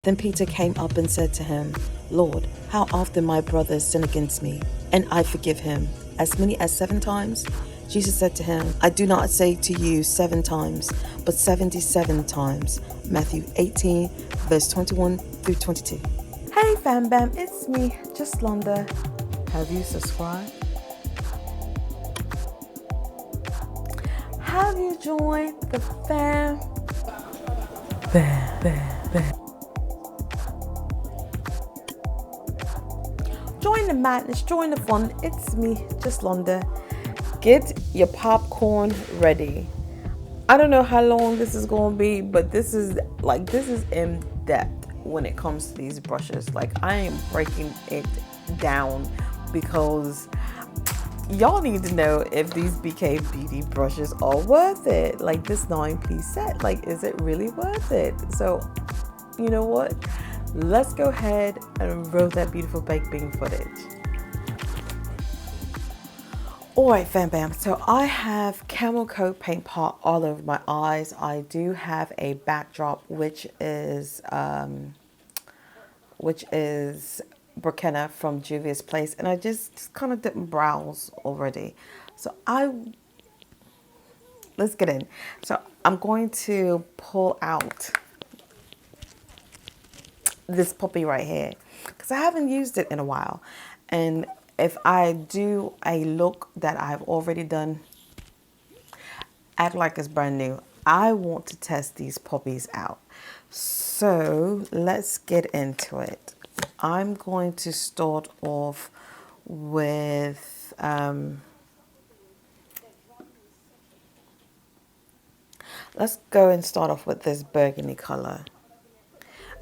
Then Peter came up and said to him, Lord, how often my brother sin against me, and I forgive him? As many as 7 times? Jesus said to him, I do not say to you 7 times, but 77 times. Matthew 18, verse 21 through 22. Hey fam bam, it's me, just Londa. Have you subscribed? Have you joined the fam? Bam. Join the madness, join the fun. It's me, just Londa. Get your popcorn ready. I don't know how long this is going to be, but this is in depth when it comes to these brushes. Like, I am breaking it down because y'all need to know if these BK Beauty brushes are worth it. Like this 9-piece set, like, is it really worth it? So, you know what? Let's go ahead and roll that beautiful baked bean footage. Alright fam bam, so I have camel coat paint pot all over my eyes. I do have a backdrop which is Burkina from Juvia's Place, and I just kind of did my brows already. So let's get in. So I'm going to pull out this puppy right here because I haven't used it in a while, and if I do a look that I've already done, act like it's brand new. I want to test these puppies out, so let's get into it. I'm going to start off with let's go and start off with this burgundy color.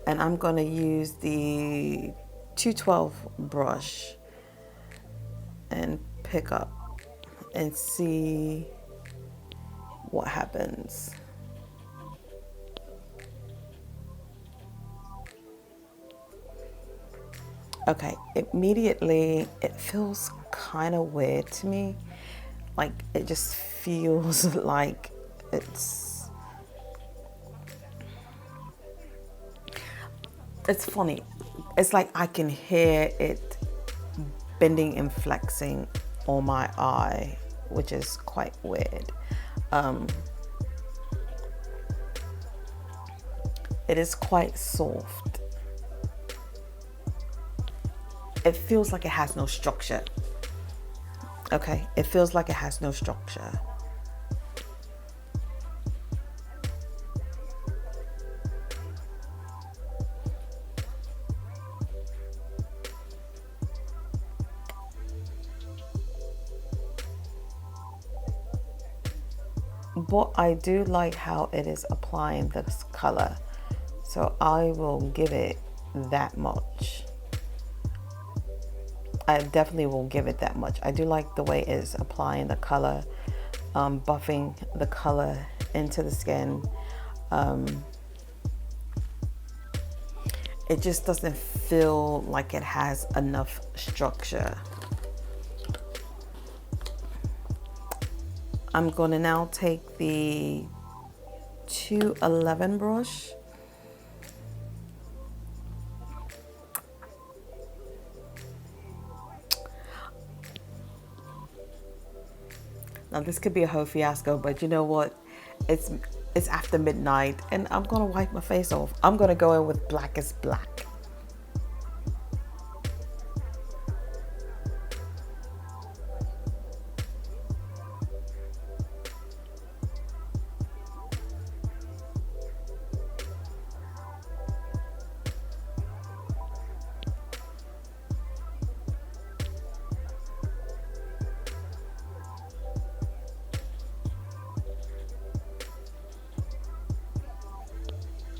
And I'm going to use the 212 brush and pick up and see what happens. Okay, immediately it feels kind of weird to me. Like, it just feels like it's funny. It's like I can hear it bending and flexing on my eye, which is quite weird. It is quite soft. It feels like it has no structure. Okay, it feels like it has no structure. But I do like how it is applying this color, so I will give it that much. I definitely will give it that much. I do like the way it's applying the color, buffing the color into the skin. It just doesn't feel like it has enough structure. I'm going to now take the 211 brush. Now this could be a whole fiasco, but you know what? It's after midnight and I'm going to wipe my face off. I'm going to go in with black is black.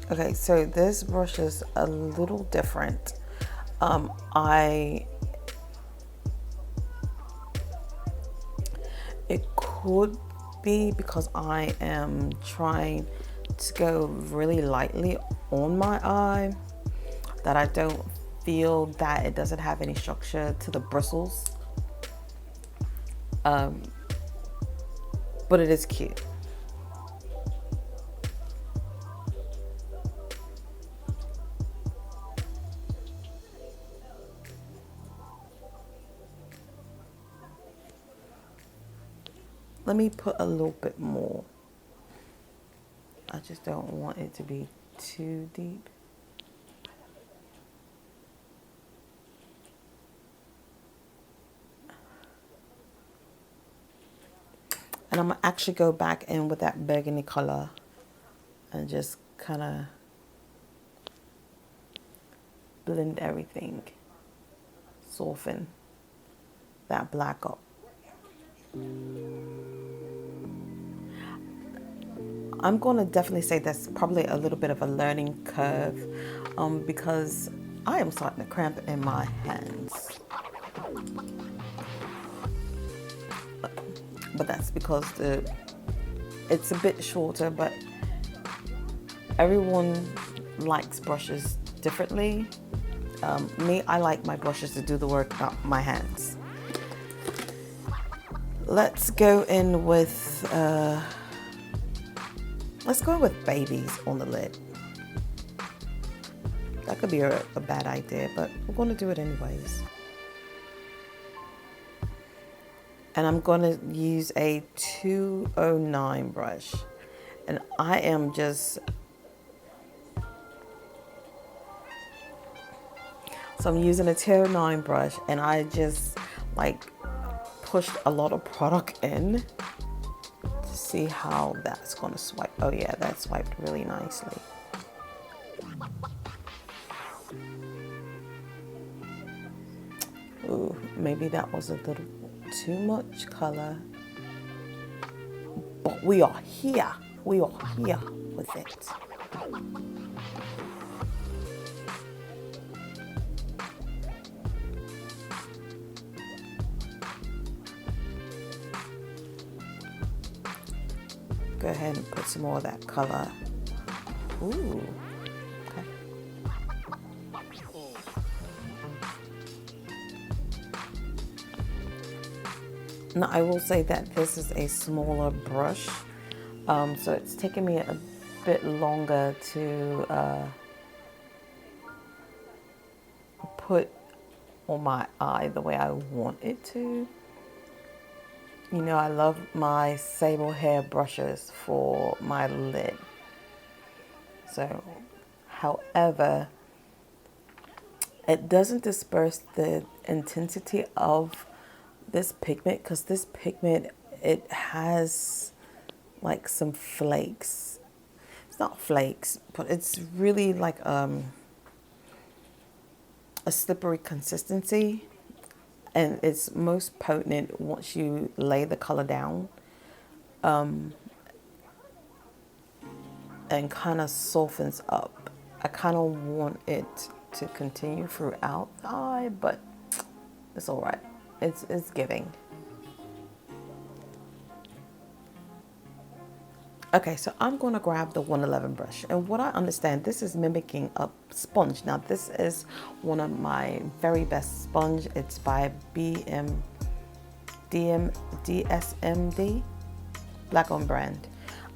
Okay, so this brush is a little different. It could be because I am trying to go really lightly on my eye, that I don't feel that it doesn't have any structure to the bristles. But it is cute. Let me put a little bit more. I just don't want it to be too deep. And I'm gonna actually go back in with that burgundy color and just kind of blend everything, soften that black up. I'm going to definitely say that's probably a little bit of a learning curve because I am starting to cramp in my hands. But that's because it's a bit shorter, but everyone likes brushes differently. Me, I like my brushes to do the work, not my hands. Let's go in with babies on the lid. That could be a bad idea, but we're going to do it anyways. And I'm going to use a 209 brush. And I am just... So I'm using a 209 brush and I just like pushed a lot of product in to see how that's going to swipe. Oh yeah, that swiped really nicely. Ooh, maybe that was a little too much color. But we are here. We are here with it. Go ahead and put some more of that color. Ooh, okay. Now I will say that this is a smaller brush, so it's taken me a bit longer to put on my eye the way I want it to. You know, I love my sable hair brushes for my lid. So, however, it doesn't disperse the intensity of this pigment because this pigment, it has like some flakes. It's not flakes, but it's really like a slippery consistency. And it's most potent once you lay the color down and kind of softens up. I kind of want it to continue throughout the eye, but it's all right. It's giving. Okay, so I'm going to grab the 111 brush. And what I understand, this is mimicking a sponge. Now, this is one of my very best sponge. It's by DSMD, black on brand.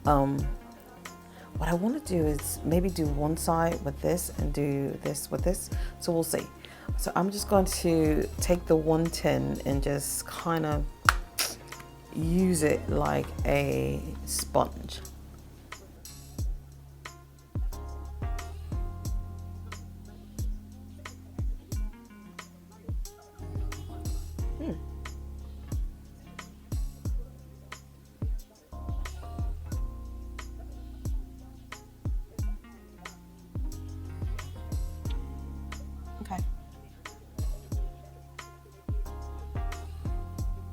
What I want to do is maybe do one side with this and do this with this. So we'll see. So I'm just going to take the 110 and just kind of use it like a sponge. Okay.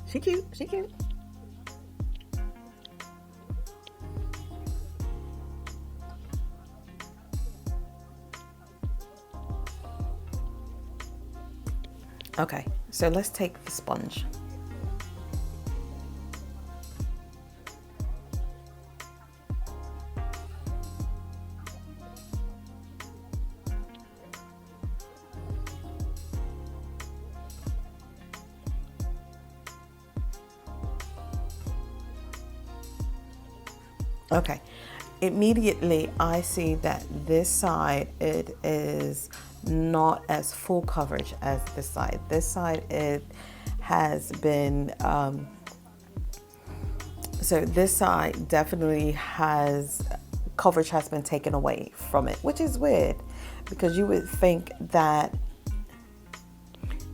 She cute. She cute. Okay, so let's take the sponge. Okay, immediately I see that this side, it is not as full coverage as this side. This side, it has been So this side definitely has coverage has been taken away from it, which is weird because you would think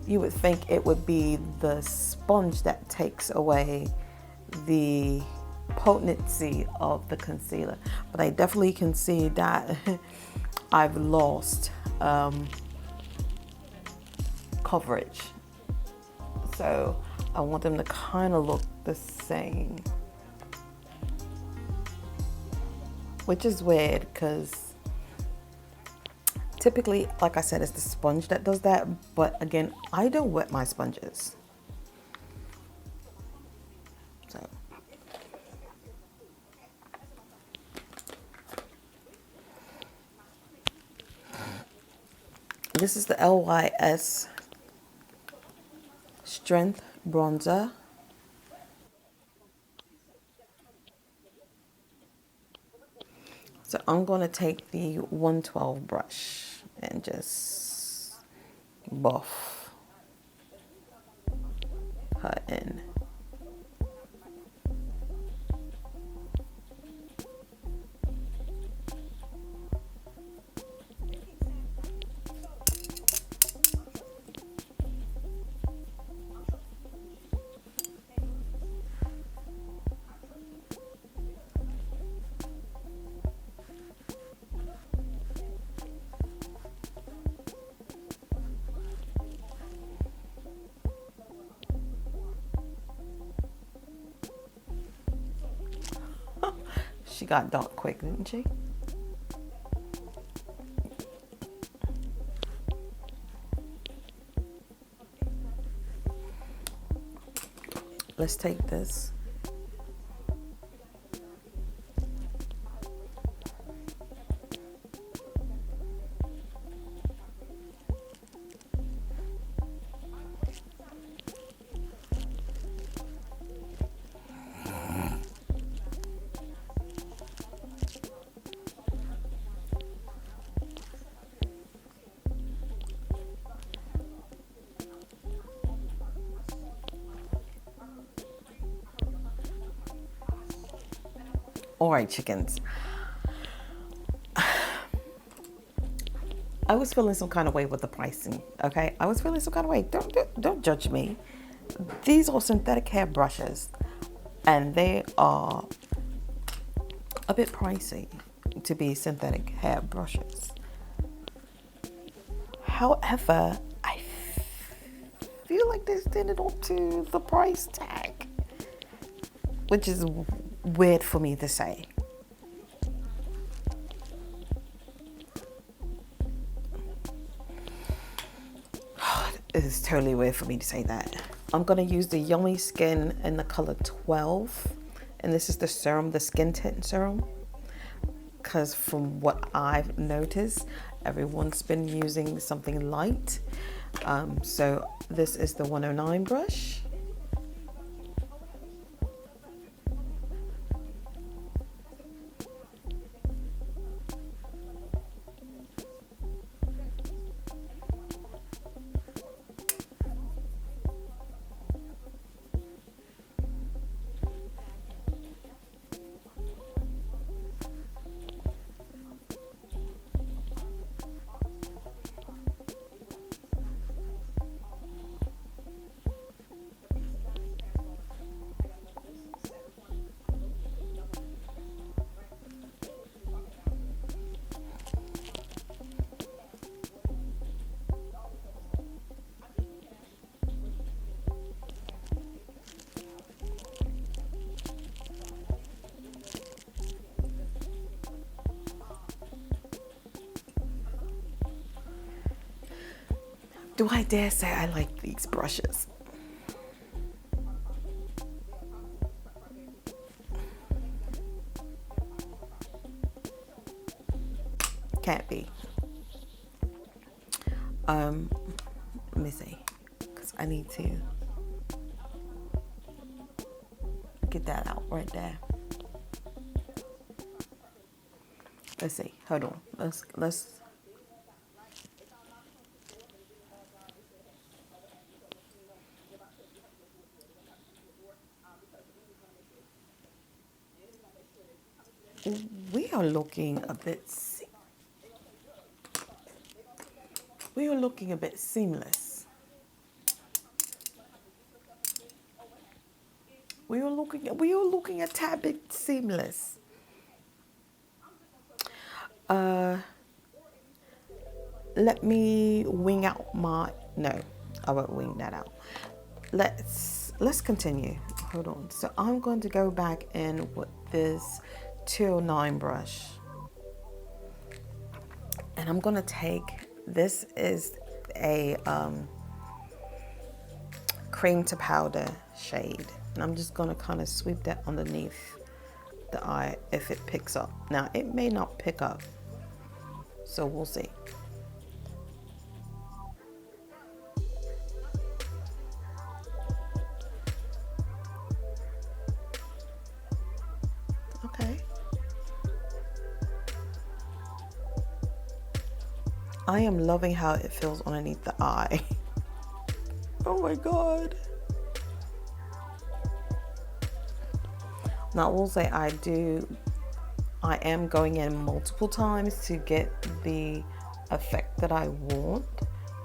it would be the sponge that takes away the potency of the concealer, but I definitely can see that I've lost coverage. So I want them to kind of look the same, which is weird because typically, like I said, it's the sponge that does that. But again, I don't wet my sponges. So this is the LYS Strength Bronzer. So I'm going to take the 112 brush and just buff her in. She got dark quick, didn't she? Let's take this. All right, chickens. I was feeling some kind of way with the pricing. Okay, I was feeling some kind of way. Don't judge me. These are synthetic hair brushes, and they are a bit pricey to be synthetic hair brushes. However, I feel like they stand up to the price tag, which is weird for me to say. It is totally weird for me to say that. I'm going to use the Yummy Skin in the color 12. And this is the serum, the skin tint serum. Because from what I've noticed, everyone's been using something light. So this is the 109 brush. Do I dare say I like these brushes? Can't be. Let me see, because I need to get that out right there. Let's see. Hold on. Let's. we are looking a bit we are looking a bit seamless. We are looking a tad bit seamless. Let me wing out my no, I won't wing that out. Let's continue. Hold on. So I'm going to go back in with this 209 brush. And I'm going to take, this is a cream to powder shade. And I'm just going to kind of sweep that underneath the eye if it picks up. Now, it may not pick up, so we'll see. Okay. I am loving how it feels underneath the eye. Oh my God. Now, I will say I am going in multiple times to get the effect that I want,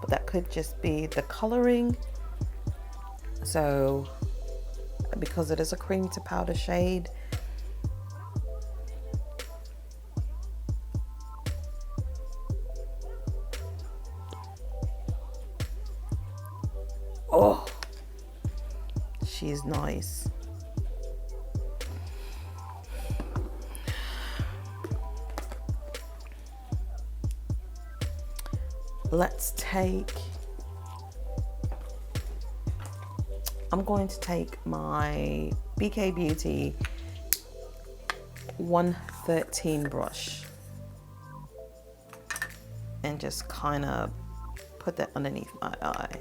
but that could just be the coloring. So, because it is a cream to powder shade, oh, she's nice. Let's take, I'm going to take my BK Beauty 113 brush and just kind of put that underneath my eye.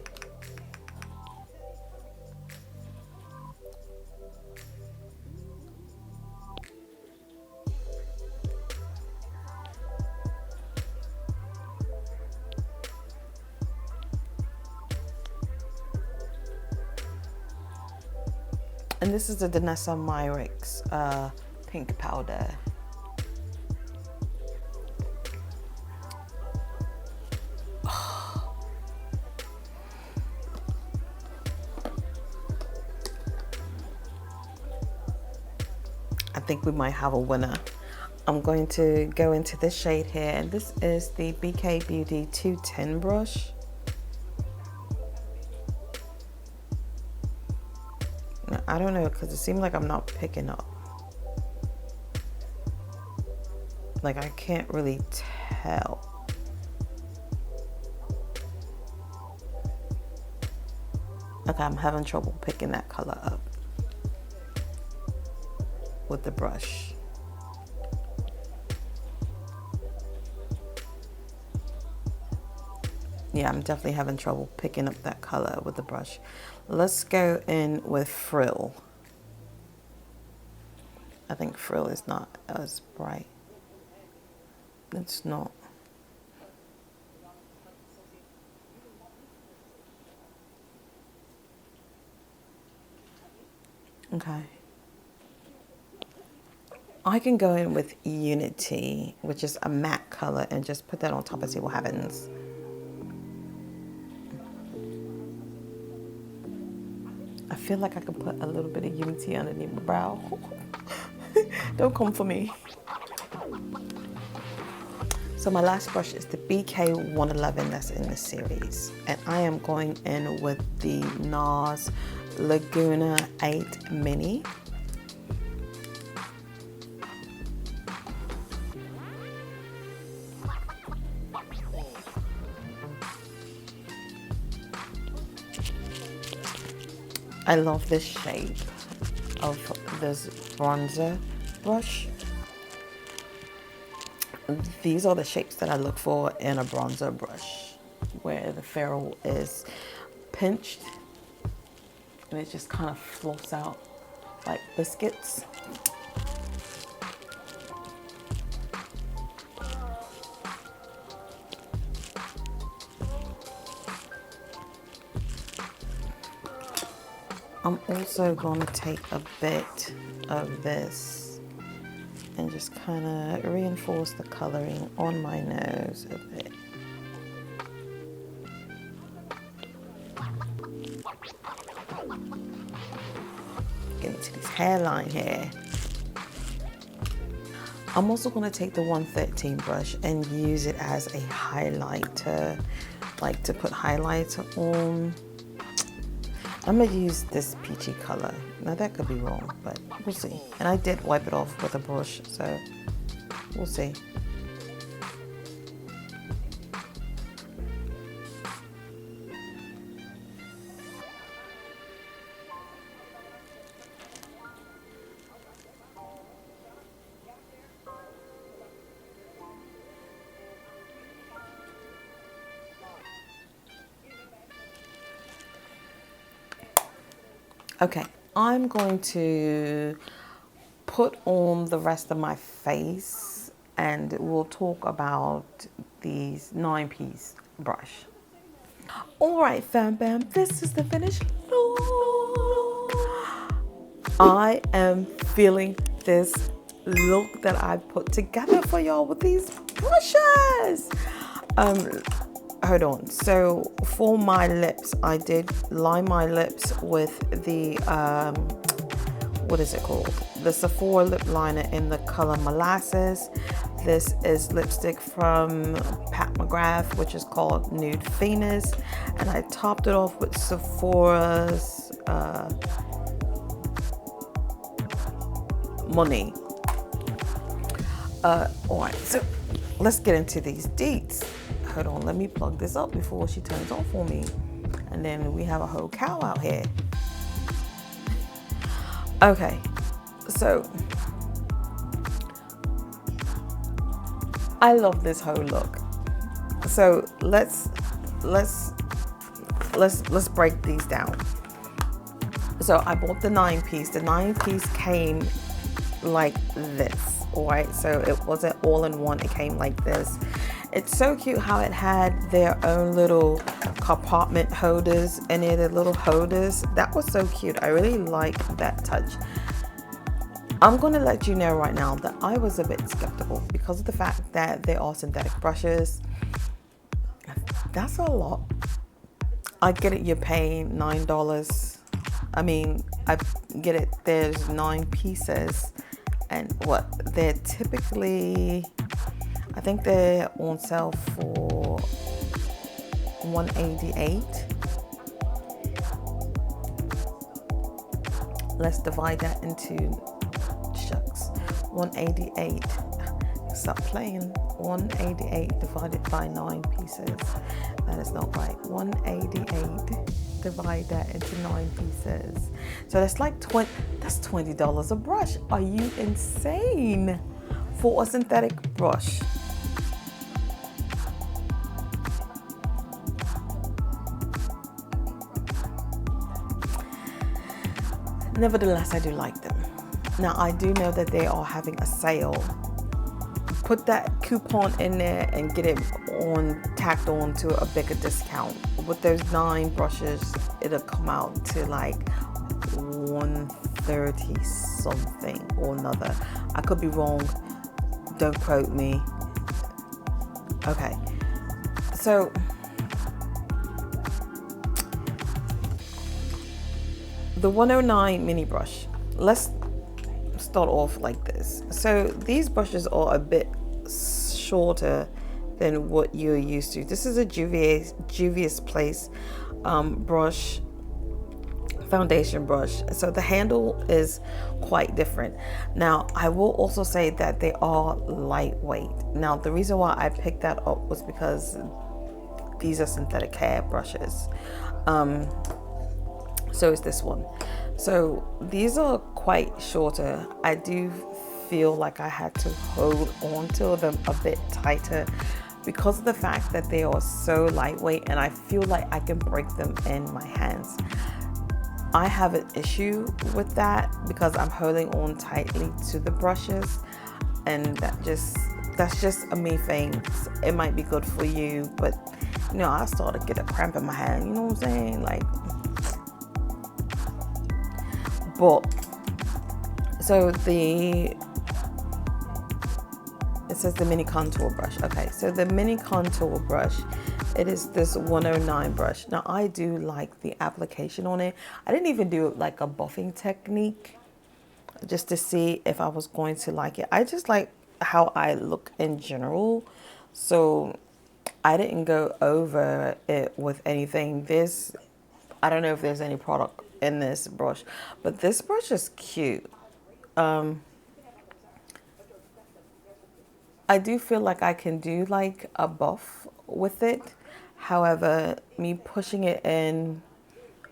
And this is the Danessa Myricks pink powder. I think we might have a winner. I'm going to go into this shade here, and this is the BK Beauty 210 brush. Now, I don't know, because it seems like I'm not picking up. Like, I can't really tell. Okay, I'm having trouble picking that color up with the brush. Yeah, I'm definitely having trouble picking up that color with the brush. Let's go in with Frill. I think Frill is not as bright. It's not. Okay. I can go in with Unity, which is a matte color, and just put that on top and see what happens. I feel like I could put a little bit of Unity underneath my brow. Don't come for me. So my last brush is the BK 111 that's in the series. And I am going in with the NARS Laguna 8 Mini. I love this shape of this bronzer brush. These are the shapes that I look for in a bronzer brush, where the ferrule is pinched and it just kind of floats out like biscuits. I'm also going to take a bit of this and just kind of reinforce the coloring on my nose a bit. Get into this hairline here. I'm also going to take the 113 brush and use it as a highlighter, like to put highlighter on. I'm going to use this peachy color. Now that could be wrong, but we'll see. And I did wipe it off with a brush, so we'll see. Okay, I'm going to put on the rest of my face and we'll talk about these 9-piece brush. All right, fam bam, this is the finished look. I am feeling this look that I put together for y'all with these brushes. Hold on. So for my lips, I did line my lips with the what is it called? The Sephora lip liner in the color Molasses. This is lipstick from Pat McGrath, which is called Nude Venus, and I topped it off with Sephora's Money. All right, so let's get into these deets. Hold on, let me plug this up before she turns on for me. And then we have a whole cow out here. Okay, so I love this whole look. So let's break these down. So I bought the 9-piece. The 9-piece came like this, all right? So it wasn't all in one, it came like this. It's so cute how it had their own little compartment holders and it had little holders. That was so cute. I really like that touch. I'm going to let you know right now that I was a bit skeptical because of the fact that they are synthetic brushes. That's a lot. I get it, you're paying $9. I mean, I get it, there's 9 pieces. And what? They're typically, I think they're on sale for $188. Let's divide that into, shucks, 188. Stop playing. 188 divided by 9 pieces. That is not right. 188. Divide that into 9 pieces. So that's like that's $20 a brush. Are you insane for a synthetic brush? Nevertheless, I do like them. Now I do know that they are having a sale. Put that coupon in there and get it tacked on to a bigger discount. With those 9 brushes, it'll come out to like $130 something or another. I could be wrong. Don't quote me. Okay. So the 109 mini brush. Let's start off like this. So these brushes are a bit shorter than what you're used to. This is a Juvia's Place brush, foundation brush. So the handle is quite different. Now I will also say that they are lightweight. Now the reason why I picked that up was because these are synthetic hair brushes. So is this one. So these are quite shorter. I do feel like I had to hold on to them a bit tighter because of the fact that they are so lightweight, and I feel like I can break them in my hands. I have an issue with that because I'm holding on tightly to the brushes, and that's just a me thing. It might be good for you, but you know, I started to get a cramp in my hand, you know what I'm saying? Like, but so the says the mini contour brush. Okay, so the mini contour brush, it is this 109 brush. Now I do like the application on it. I didn't even do like a buffing technique just to see if I was going to like it. I just like how I look in general. So I didn't go over it with anything. I don't know if there's any product in this brush, but this brush is cute. I do feel like I can do like a buff with it. However, me pushing it in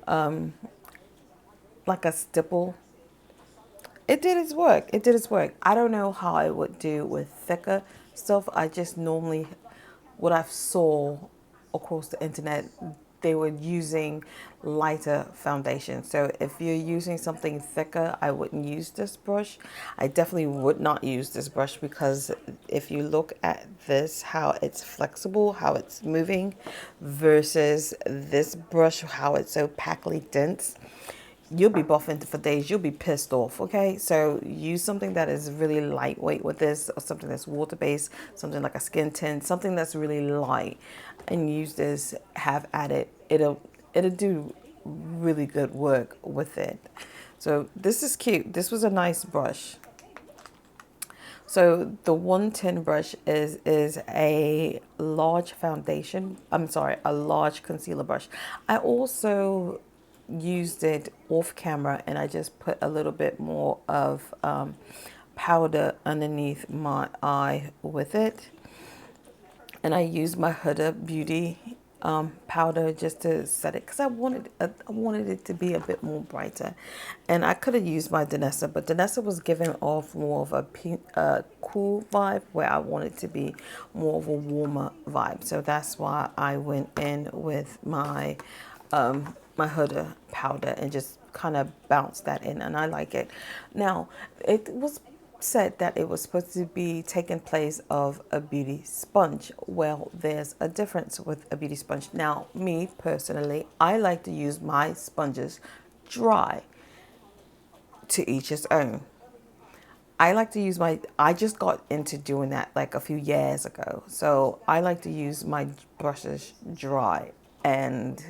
like a stipple, it did its work. It did its work. I don't know how I would do with thicker stuff. I just normally, what I've saw across the internet, they were using lighter foundation. So if you're using something thicker, I wouldn't use this brush. I definitely would not use this brush because if you look at this, how it's flexible, how it's moving versus this brush, how it's so packly dense, you'll be buffing for days. You'll be pissed off. Okay, so use something that is really lightweight with this, or something that's water based, something like a skin tint, something that's really light, and use this. Have at it. It'll do really good work with it. So this is cute. This was a nice brush. So the 110 brush is a large foundation. I'm sorry, a large concealer brush. I also used it off camera, and I just put a little bit more of powder underneath my eye with it. And I used my Huda Beauty powder just to set it because I wanted it to be a bit more brighter, and I could have used my Danessa, but Danessa was giving off more of a cool vibe where I wanted to be more of a warmer vibe. So that's why I went in with my my Huda powder and just kind of bounce that in, and I like it. Now, it was said that it was supposed to be taking place of a beauty sponge. Well, there's a difference with a beauty sponge. Now, me personally, I like to use my sponges dry. To each his own. I like to use I just got into doing that like a few years ago. So I like to use my brushes dry, and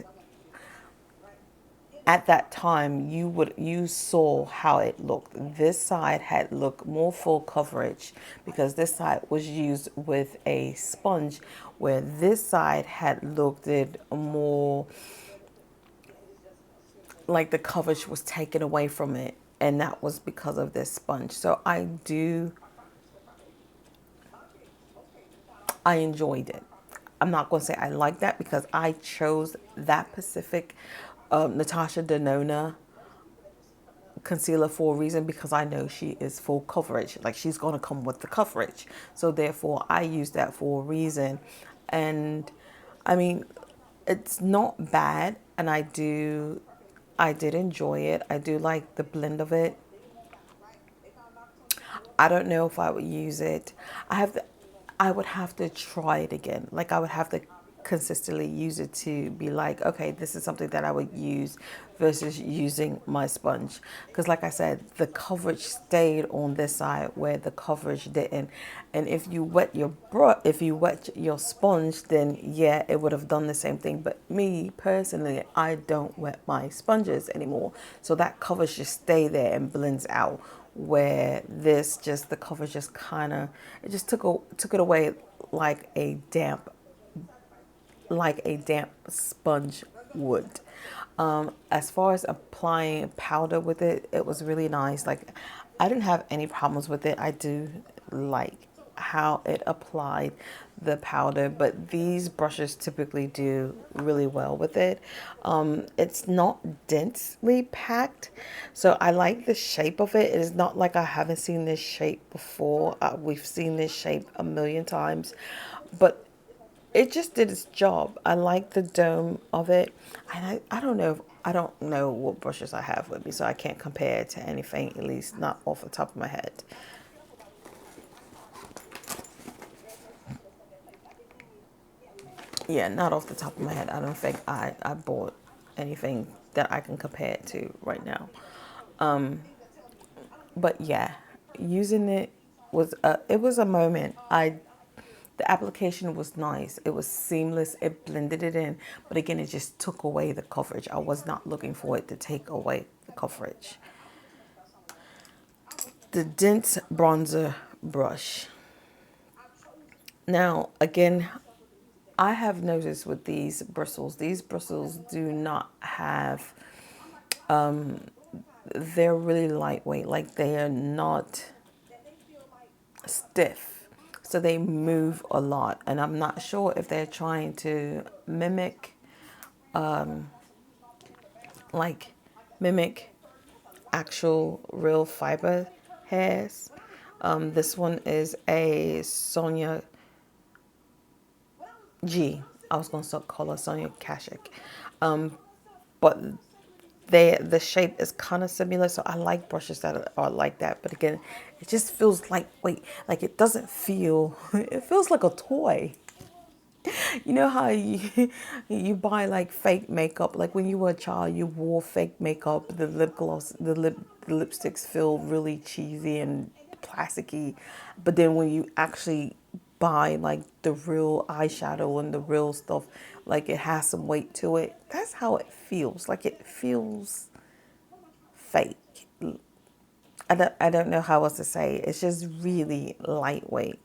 at that time you saw how it looked. This side had looked more full coverage because this side was used with a sponge, where this side had looked it more like the coverage was taken away from it, and that was because of this sponge. So I enjoyed it. I'm not going to say I like that because I chose that specific Natasha Denona concealer for a reason, because I know she is full coverage. Like, she's going to come with the coverage. So therefore I use that for a reason. And I mean, it's not bad, and I did enjoy it. I do like the blend of it. I don't know if I would use it. I would have to try it again. Like, I would have to consistently use it to be like, okay, this is something that I would use versus using my sponge. Because like I said, the coverage stayed on this side where the coverage didn't. And if you if you wet your sponge, then yeah, it would have done the same thing. But me personally, I don't wet my sponges anymore. So that coverage just stay there and blends out, where this just, the coverage just kind of, it just took it away like a damp sponge would. As far as applying powder with it, it was really nice. Like, I didn't have any problems with it. I do like how it applied the powder, but these brushes typically do really well with it. It's not densely packed, so I like the shape of it. It is not like I haven't seen this shape before. We've seen this shape a million times, but it just did its job. I like the dome of it. And I don't know I don't know what brushes I have with me, so I can't compare it to anything, at least not off the top of my head. Yeah, not off the top of my head. I don't think I bought anything that I can compare it to right now. But yeah, using it, was it was a moment. I The application was nice. It was seamless. It blended it in, but again, it just took away the coverage. I was not looking for it to take away the coverage. The Dense Bronzer Brush. Now, again, I have noticed with these bristles do not have, they're really lightweight, like they are not stiff. So they move a lot. And I'm not sure if they're trying to like, mimic actual real fiber hairs. This one is a Sonia G. I was going to call her Sonia Kashik. But the shape is kind of similar, so I like brushes that are like that. But again, it just feels lightweight. Like it doesn't feel, it feels like a toy. You know how you buy like fake makeup, like when you were a child, you wore fake makeup, the lip gloss, the lipsticks feel really cheesy and plasticky, but then when you actually buy like the real eyeshadow and the real stuff, like it has some weight to it. That's how it feels. Like it feels fake. I don't know how else to say it. It's just really lightweight.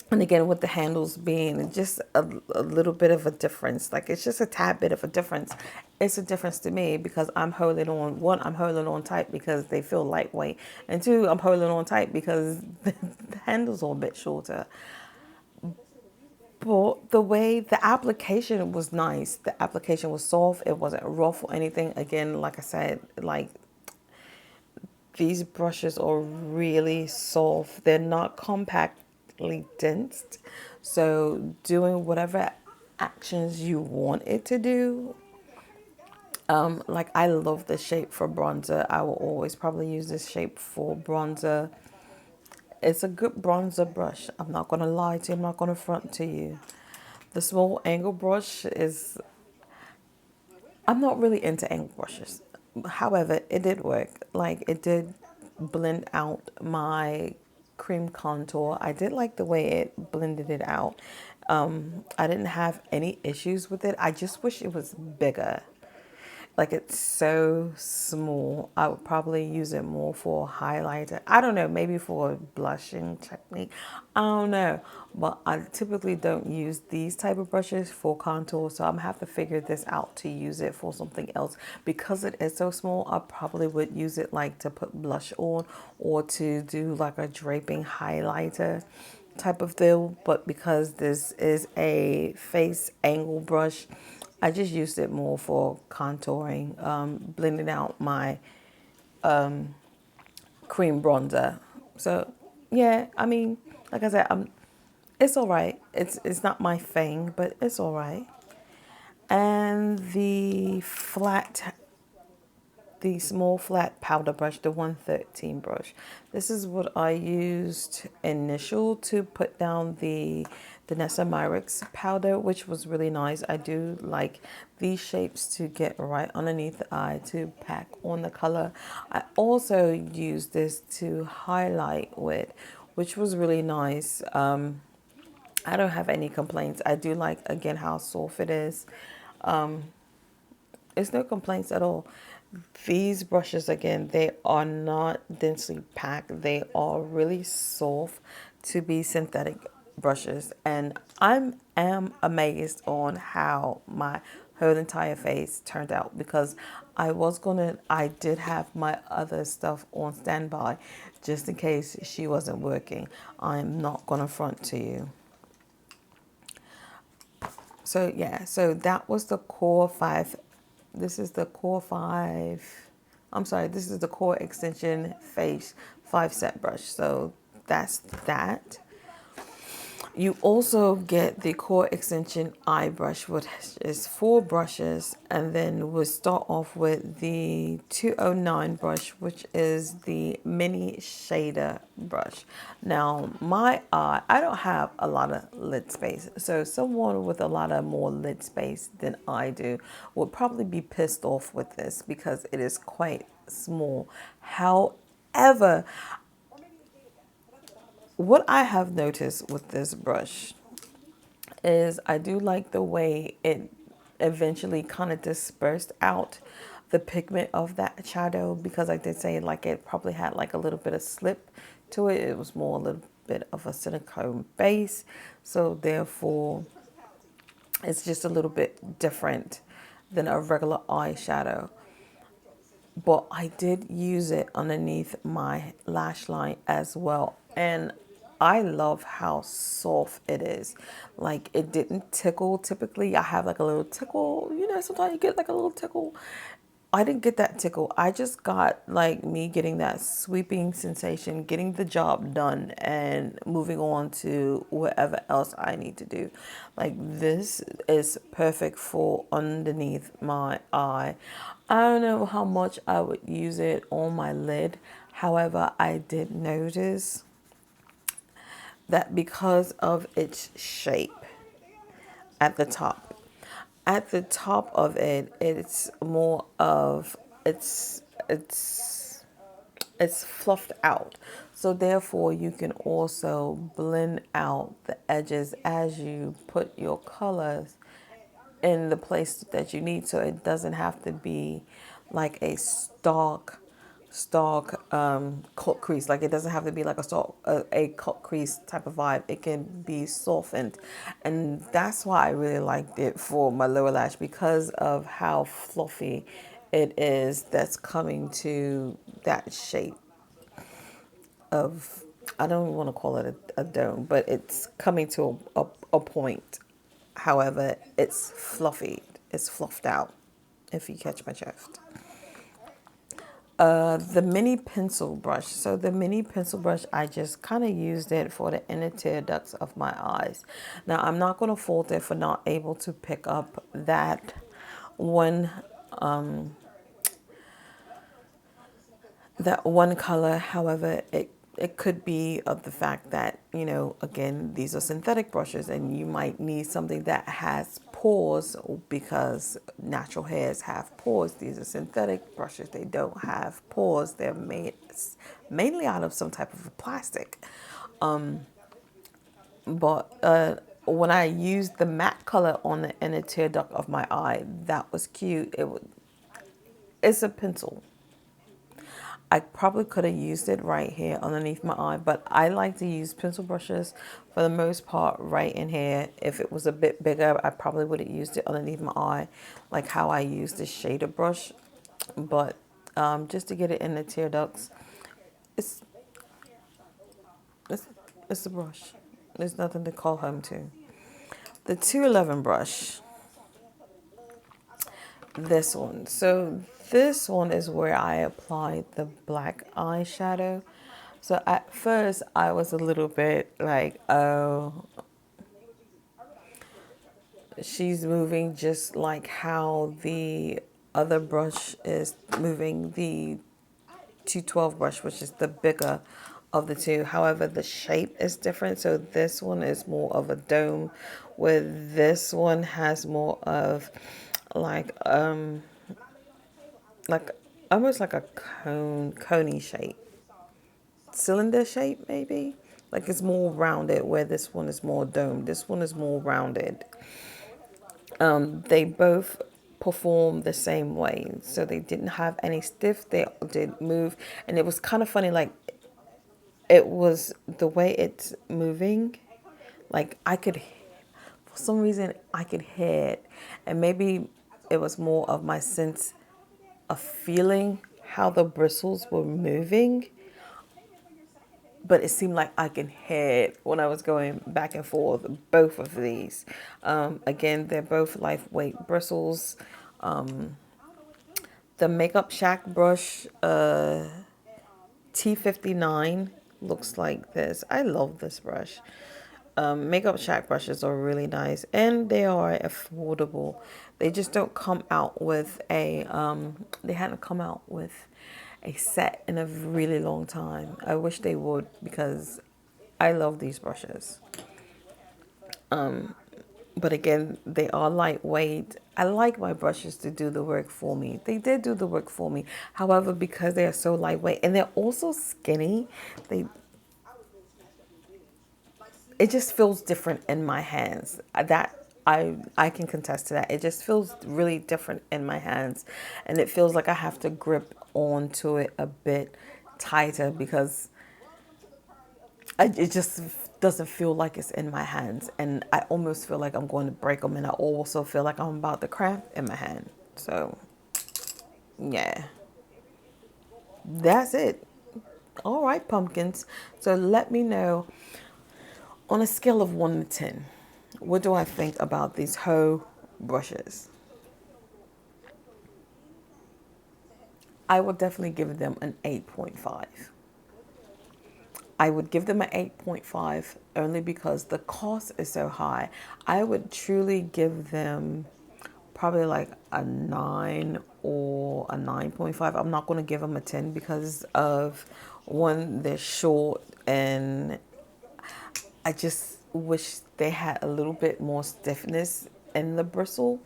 And again, with the handles being just a little bit of a difference, like it's just a tad bit of a difference. It's a difference to me because I'm holding on. One, I'm holding on tight because they feel lightweight, and two, I'm holding on tight because the handles are a bit shorter. But the way the application was nice, the application was soft. It wasn't rough or anything. Again, like I said, like these brushes are really soft. They're not compactly dense. So doing whatever actions you want it to do. Like I love this shape for bronzer. I will always probably use this shape for bronzer. It's a good bronzer brush. I'm not gonna lie to you. I'm not gonna front to you. The small angle brush is, I'm not really into angle brushes. However, it did work. Like it did blend out my cream contour. I did like the way it blended it out. I didn't have any issues with it. I just wish it was bigger. Like it's so small. I would probably use it more for highlighter. I don't know, maybe for a blushing technique. I don't know. But I typically don't use these type of brushes for contour, so I'm gonna have to figure this out to use it for something else. Because it is so small, I probably would use it like to put blush on or to do like a draping highlighter type of deal. But because this is a face angle brush, I just used it more for contouring, blending out my cream bronzer. So yeah, I mean, like I said, it's all right. It's not my thing, but it's all right. And the small flat powder brush, the 113 brush. This is what I used initial to put down the Nessa Myricks powder, which was really nice. I do like these shapes to get right underneath the eye to pack on the color. I also used this to highlight with, which was really nice. I don't have any complaints. I do like, again, how soft it is. It's no complaints at all. These brushes, again, they are not densely packed. They are really soft to be synthetic brushes. And am amazed on how my whole entire face turned out because I did have my other stuff on standby just in case she wasn't working. I'm not gonna front to you. So yeah, so that was the core five. This is the core five. I'm sorry, this is the core extension face 5 set brush. So that's that. You also get the core extension eye brush, which is 4 brushes, and then we'll start off with the 209 brush, which is the mini shader brush. Now, my eye, I don't have a lot of lid space, so someone with a lot of more lid space than I do would probably be pissed off with this because it is quite small. However, what I have noticed with this brush is I do like the way it eventually kind of dispersed out the pigment of that shadow, because I did say like it probably had like a little bit of slip to it. It was more a little bit of a silicone base. So therefore it's just a little bit different than a regular eyeshadow. But I did use it underneath my lash line as well. And I love how soft it is. Like it didn't tickle. Typically I have like a little tickle, sometimes you get like a little tickle. I didn't get that tickle. I just got like me getting that sweeping sensation, getting the job done and moving on to whatever else I need to do. Like this is perfect for underneath my eye. I don't know how much I would use it on my lid. However, I did notice that because of its shape at the top, of it, it's more of it's fluffed out. So therefore you can also blend out the edges as you put your colors in the place that you need, so it doesn't have to be like a stark cut crease. Like it doesn't have to be like a cut crease type of vibe. It can be softened, and that's why I really liked it for my lower lash, because of how fluffy it is. That's coming to that shape of, I don't want to call it a dome, but it's coming to a point. However, it's fluffy. It's fluffed out, if you catch my drift. The mini pencil brush. So the mini pencil brush, I just kind of used it for the inner tear ducts of my eyes. Now, I'm not going to fault it for not able to pick up one that one color. However, it could be of the fact that, again, these are synthetic brushes and you might need something that has pores, because natural hairs have pores. These are synthetic brushes. They don't have pores. They're made mainly out of some type of plastic. But when I used the matte color on the inner tear duct of my eye, that was cute. It's a pencil. I probably could have used it right here underneath my eye, but I like to use pencil brushes for the most part right in here. If it was a bit bigger, I probably would have used it underneath my eye, like how I used the shader brush. But just to get it in the tear ducts, it's, it's, it's a brush. There's nothing to call home to. The 211 brush, this one. So this one is where I applied the black eyeshadow. So at first I was a little bit like, oh, she's moving just like how the other brush is moving, the 212 brush, which is the bigger of the two. However, the shape is different. So this one is more of a dome, where this one has more of like like almost like a coney shape, cylinder shape maybe. Like it's more rounded, where this one is more domed. This one is more rounded. They both perform the same way, so they didn't have any stiff. They did move, and it was kind of funny. Like it was the way it's moving. Like I could, for some reason, I could hear it, and maybe it was more of my sense of feeling how the bristles were moving, but it seemed like I can hear it when I was going back and forth, both of these. Again, they're both lightweight bristles. The Makeup Shack brush, T59, looks like this. I love this brush. Makeup Shack brushes are really nice, and they are affordable. They just don't come out with they hadn't come out with a set in a really long time. I wish they would, because I love these brushes. But again, they are lightweight. I like my brushes to do the work for me. They did do the work for me. However, because they are so lightweight and they're also skinny, they it just feels different in my hands. That I can contest to that. It just feels really different in my hands, and it feels like I have to grip onto it a bit tighter because it just doesn't feel like it's in my hands, and I almost feel like I'm going to break them, and I also feel like I'm about to cramp in my hand. So yeah, that's it. All right, pumpkins. So let me know on a scale of 1 to 10, what do I think about these hoe brushes? I would definitely give them an 8.5. I would give them an 8.5 only because the cost is so high. I would truly give them probably like a 9 or a 9.5. I'm not going to give them a 10 because of one, they're short, and I just wish they had a little bit more stiffness in the bristle.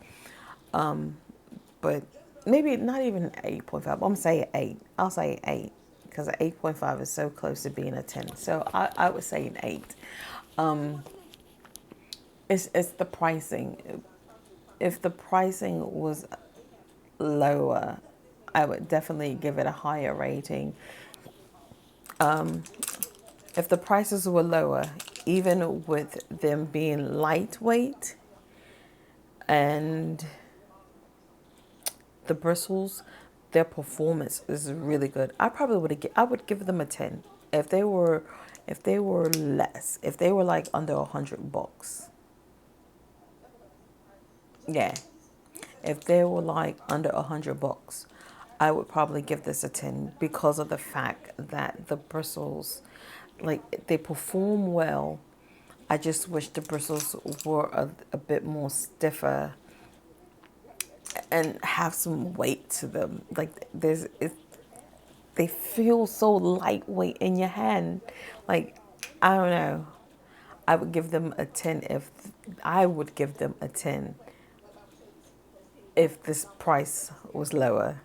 But maybe not even 8.5. I'm gonna say 8. I'll say 8 because an 8.5 is so close to being a 10. So I would say an 8. It's the pricing. If the pricing was lower, I would definitely give it a higher rating. If the prices were lower, even with them being lightweight and the bristles, their performance is really good. I would give them a 10 if they were less, if they were like under $100. Yeah, if they were like under $100, I would probably give this a 10 because of the fact that the bristles, like, they perform well. I just wish the bristles were a bit more stiffer and have some weight to them. Like, they feel so lightweight in your hand. Like, I don't know. I would give them a 10 if I would give them a 10 if this price was lower.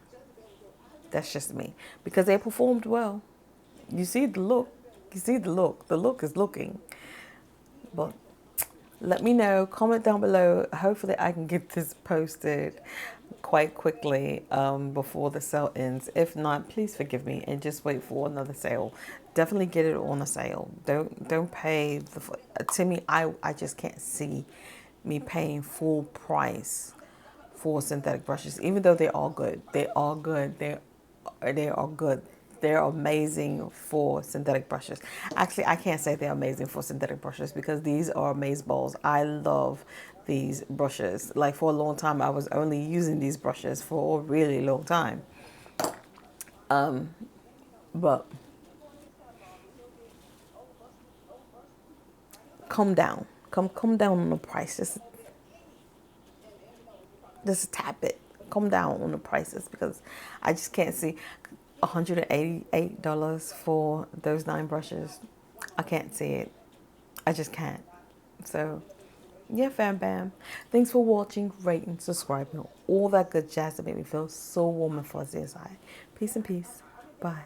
That's just me because they performed well. You see the look. You see the look. The look is looking. But let me know. Comment down below. Hopefully, I can get this posted quite quickly before the sale ends. If not, please forgive me and just wait for another sale. Definitely get it on a sale. Don't pay to me. I just can't see me paying full price for synthetic brushes, even though they are good. They are good. They are good. They're amazing for synthetic brushes. Actually, I can't say they're amazing for synthetic brushes because these are amaze balls. I love these brushes. Like, for a long time, I was only using these brushes for a really long time. But calm down. Come down on the price. Just tap it. Calm down on the prices because I just can't see $188 for those 9 brushes. I can't see it. I just can't. So, yeah, fam bam. Thanks for watching, rating, subscribing, all that good jazz that made me feel so warm and fuzzy inside. Peace and peace. Bye.